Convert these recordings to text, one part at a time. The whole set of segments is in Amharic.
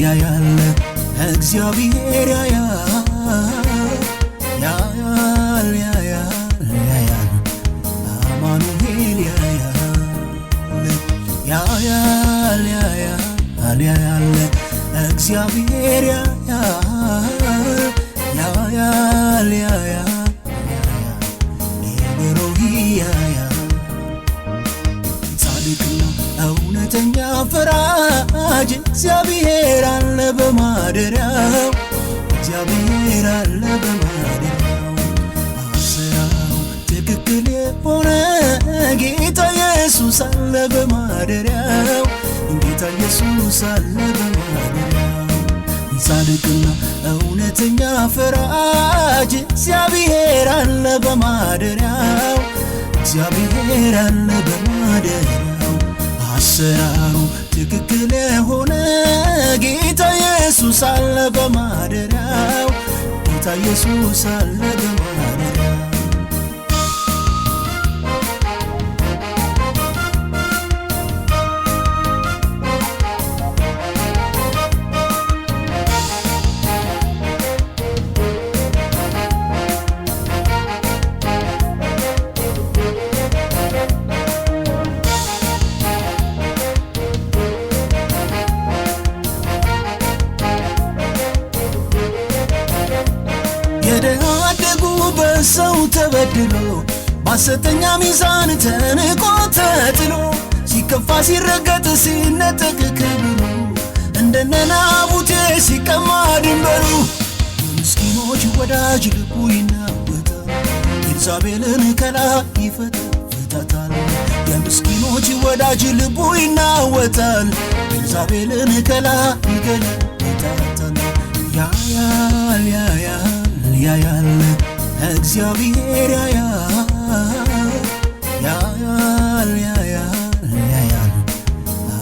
ያያል እግዚአብሔር ያያል አማኑኤል ያያል እግዚአብሔር ያያል ኤሎሄ ጻድቅና እውነተኛ ፈራጅ እግዚአብሔር አለ በማደሪያው እግዚአብሔር አለ በማደሪያው አሰራሩ ትክክል የሆነ ጌታ ኢየሱስ አለ በማደሪያው ጌታ ኢየሱስ አለ በማደሪያው ጻድቅና እውነተኛ ፈራጅ እግዚአብሔር አለ በማደሪያው እግዚአብሔር አለ በማደሪያው አሰራሩ ትክክል የሆነ ጌታ ኢየሱስ አለ በማደሪያው ጌታ ኢየሱስ አለ በማደሪያው የደሃደጉ በሰው ተበድሎ ባሰተኛ ሚዛን ተንቆ ተጥሎ ሲከፋ ሲረገጥ ሲነጠቅ ክብሩ እንደነ ናቡቴ ሲቀማ ድንበሩ የምስኪኖች ወዳጅ ልቡ ይናወጣል ኤልዛቤልን ከላይ ይፈታታል የምስኪኖች ወዳጅ ልቡ ይናወጣል ኤልዛቤልን ከላይ ይገለበጣታል ያያል እግዚአብሔር ያያል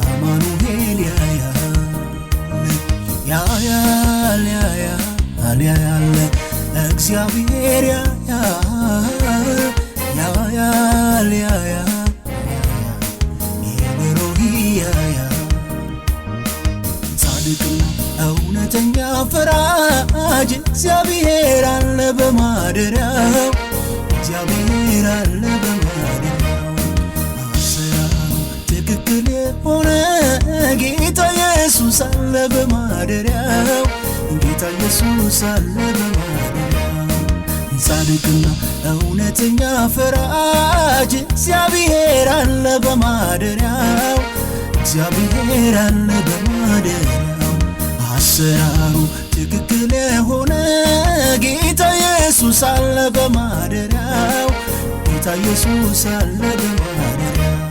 አማኑኤል ያያል እግዚአብሔር ያያል ኤሎሄ ጻድቅና እውነተኛ ፈራጅ እግዚአብሔር አለ በማደሪያው እግዚአብሔር አለ በማደሪያው አሰራሩ ትክክል የሆነ ጌታ ኢየሱስ አለ በማደሪያው ጌታ ኢየሱስ አለ በማደሪያው ጻድቅና እውነተኛ ፈራጅ እግዚአብሔር አለ በማደሪያው እግዚአብሔር አለ በማደሪያው አሰራሩ ትክክል የሆነ ጌታ ኢየሱስ አለ በማደሪያው ጌታ ኢየሱስ አለ በማደሪያው